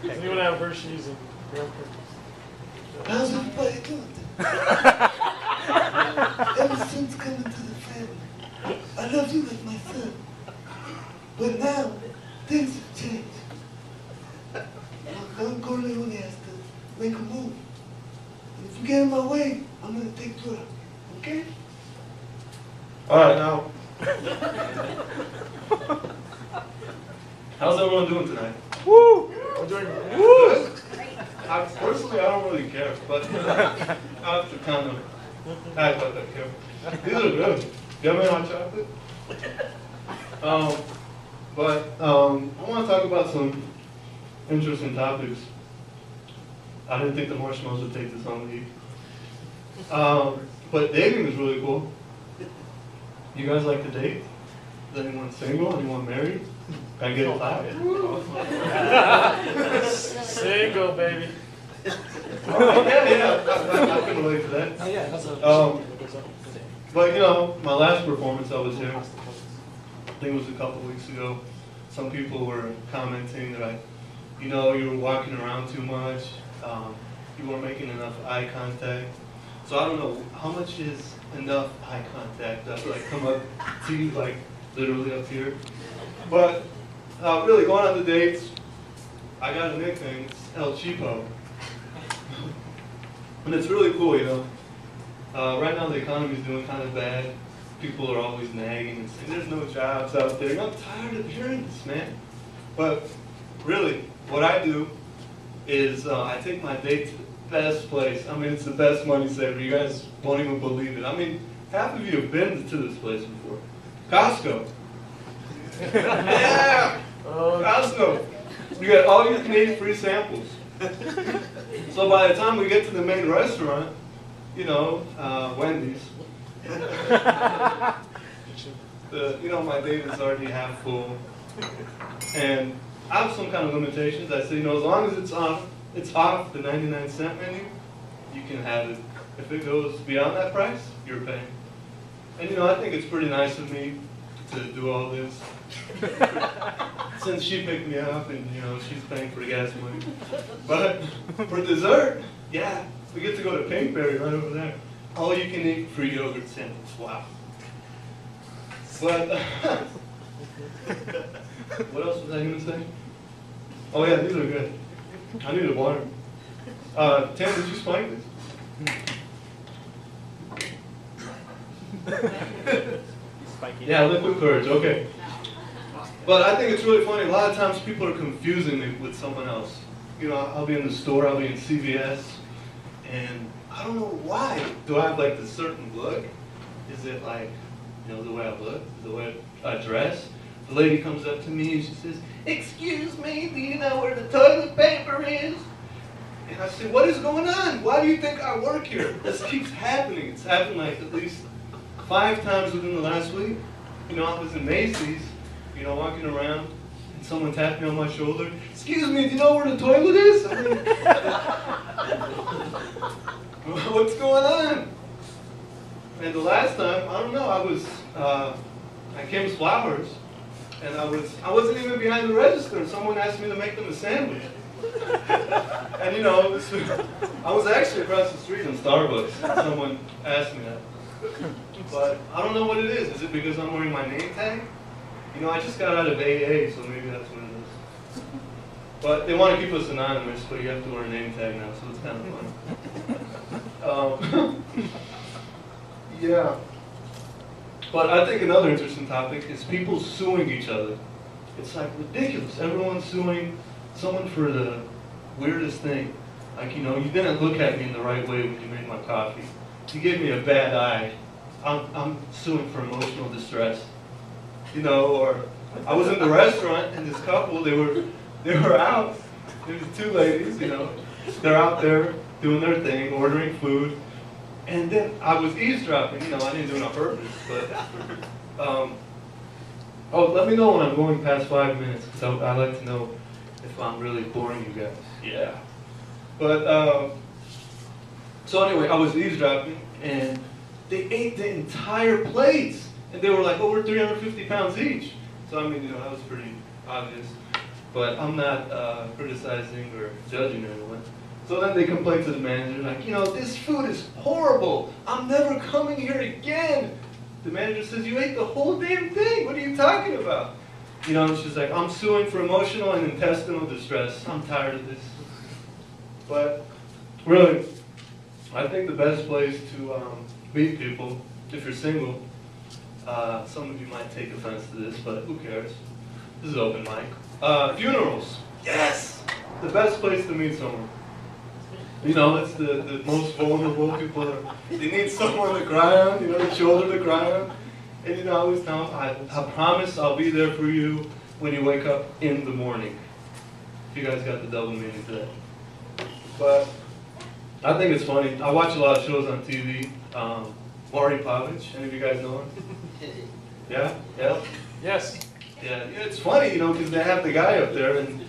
Anyone have Hershey's and graham crackers? How's everybody doing? Ever since coming to the family, I love you like my son. But now, things have changed. Don Corleone has to make a move. And if you get in my way, I'm going to take you out. Okay? All right, now. How's everyone doing tonight? Woo! I'm doing Woo! Personally, I don't really care, but I have to kind of act like I care. These are good. You have any hot chocolate? But I want to talk about some interesting topics. I didn't think the marshmallows would take this long to eat. But dating is really cool. You guys like to date? Is anyone single? Anyone married? Can I get a clap? single, baby. Yeah, I can relate to that. Oh, yeah, that's But you know, my last performance I was here, I think it was a couple weeks ago. Some people were commenting that you were walking around too much. You weren't making enough eye contact. So I don't know, how much is enough eye contact? I like come up to you like literally up here. But really going on the dates, I got a nickname, it's El Cheapo. And it's really cool, you know. Right now the economy's doing kind of bad. People are always nagging and saying there's no jobs out there. And I'm tired of hearing this, man. But really, what I do is I take my date to the best place. I mean, it's the best money saver. You guys won't even believe it. I mean, half of you have been to this place before. Costco. Yeah! Costco. You get all you can eat free samples. So by the time we get to the main restaurant, you know, Wendy's, my date is already half full. And I have some kind of limitations. I say, you know, as long as it's off the 99-cent menu, you can have it. If it goes beyond that price, you're paying. And you know, I think it's pretty nice of me to do all this. Since she picked me up and you know, she's paying for gas money. But for dessert, yeah, we get to go to Pinkberry right over there. All you can eat free yogurt samples. Wow. But what else was I going to say? Oh yeah, these are good. I need a water. Tim, did you spike this? Yeah, liquid courage, okay. But I think it's really funny, a lot of times people are confusing me with someone else. You know, I'll be in the store, I'll be in CVS, and I don't know why. Do I have like this certain look? Is it like, you know, the way I look, the way I dress? The lady comes up to me and she says, "Excuse me, do you know where the toilet paper is?" And I say, "What is going on? Why do you think I work here?" This keeps happening. It's happened like at least 5 times within the last week. You know, I was in Macy's, you know, walking around, and someone tapped me on my shoulder. "Excuse me, do you know where the toilet is?" I mean, what's going on? And the last time, I don't know, I was at Kim's Flowers, and I wasn't even behind the register, and someone asked me to make them a sandwich. And you know, I was actually across the street in Starbucks, and someone asked me that. But I don't know what it is. Is it because I'm wearing my name tag? You know, I just got out of AA, so maybe that's what it is. But they want to keep us anonymous, but you have to wear a name tag now, so it's kind of fun. Yeah. But I think another interesting topic is people suing each other. It's like ridiculous. Everyone's suing someone for the weirdest thing. Like, you know, you didn't look at me in the right way when you made my coffee. You gave me a bad eye. I'm suing for emotional distress. You know, or I was in the restaurant and this couple, they were out. There was 2 ladies, you know. They're out there doing their thing, ordering food. And then I was eavesdropping, you know, I didn't do it on purpose, but, oh, let me know when I'm going past 5 minutes, because I like to know if I'm really boring you guys. Yeah. But, so anyway, I was eavesdropping, and they ate the entire plates, and they were like over 350 pounds each. So, I mean, you know, that was pretty obvious. but I'm not criticizing or judging anyone. So then they complain to the manager, like, you know, this food is horrible. I'm never coming here again. The manager says, you ate the whole damn thing. What are you talking about? You know, and she's like, I'm suing for emotional and intestinal distress. I'm tired of this. But really, I think the best place to meet people, if you're single, some of you might take offense to this, but who cares? This is open mic. Funerals. Yes! The best place to meet someone. You know, it's the most vulnerable people. They need someone to cry on, you know, a shoulder to cry on. And you know, I always tell them, I promise I'll be there for you when you wake up in the morning. If you guys got the double meaning to that. But I think it's funny. I watch a lot of shows on TV. Maury Povich, any of you guys know him? Yeah? Yeah? Yes. Yeah, it's funny, you know, because they have the guy up there, and,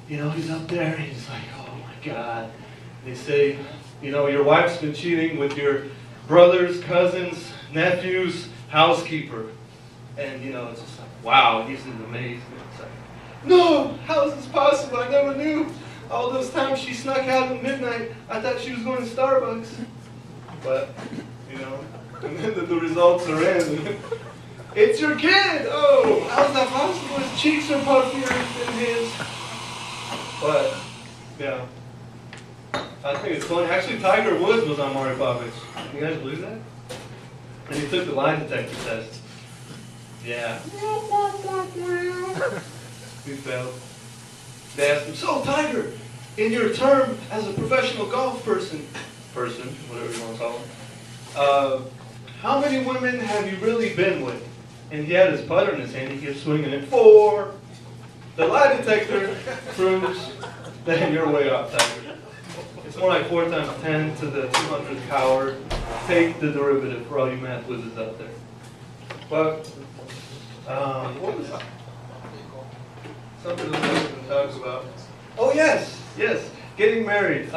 you know, he's up there, and he's like, oh my God. They say, you know, your wife's been cheating with your brothers, cousins, nephews, housekeeper. And, you know, it's just like, wow, he's amazing. It's like, no, how is this possible? I never knew. All those times she snuck out at midnight, I thought she was going to Starbucks. But, you know, and then the results are in. It's your kid! Oh, how's that possible? His cheeks are puffier than his. But, yeah. I think it's funny. Actually, Tiger Woods was on Maury Povich. You guys believe that? And he took the lie detector test. Yeah. He failed. They asked him, so Tiger, in your term as a professional golf person, whatever you want to call him, how many women have you really been with? And he had his putter in his hand. He kept swinging it. 4. The lie detector proves that you're way off, Tiger. It's more like 4 times 10 to the 200th power. Take the derivative for all you math wizards out there. But, what was that? Something that we can talk about. Oh, yes, yes, getting married.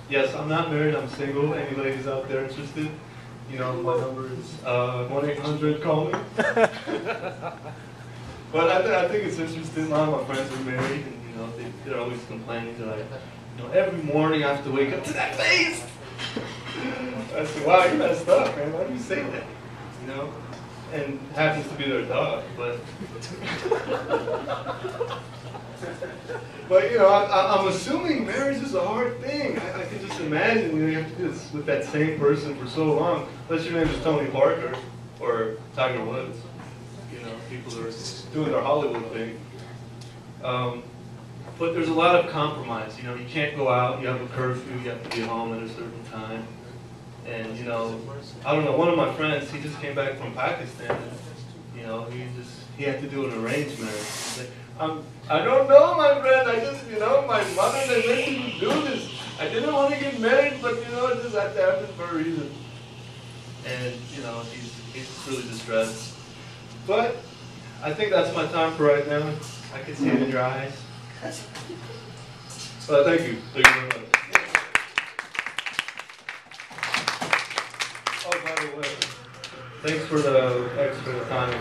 Yes, I'm not married, I'm single. Any ladies out there interested? You know, my number is 1-800-CALL-ME. But I think it's interesting. A lot of my friends are married, and you know, they're always complaining. They're like, you know, every morning I have to wake up to that face. I said, wow, you messed up, man. Why do you say that? You know, and it happens to be their dog, but. But you know, I'm assuming marriage is a hard thing. I can just imagine, you know, you have to do this with that same person for so long. Unless your name is Tony Parker or Tiger Woods. You know, people that are doing their Hollywood thing. But there's a lot of compromise. You know, you can't go out. You have a curfew. You have to be home at a certain time. And you know, I don't know. One of my friends, he just came back from Pakistan. You know, he had to do an arranged marriage. I don't know, my friend. I just, you know, my mother, they made me do this. I didn't want to get married, but, you know, it just had to happen for a reason. And, you know, he's really distressed. But I think that's my time for right now. I can see it in your eyes. But thank you. Thank you very much. Oh, by the way, thanks for the extra time.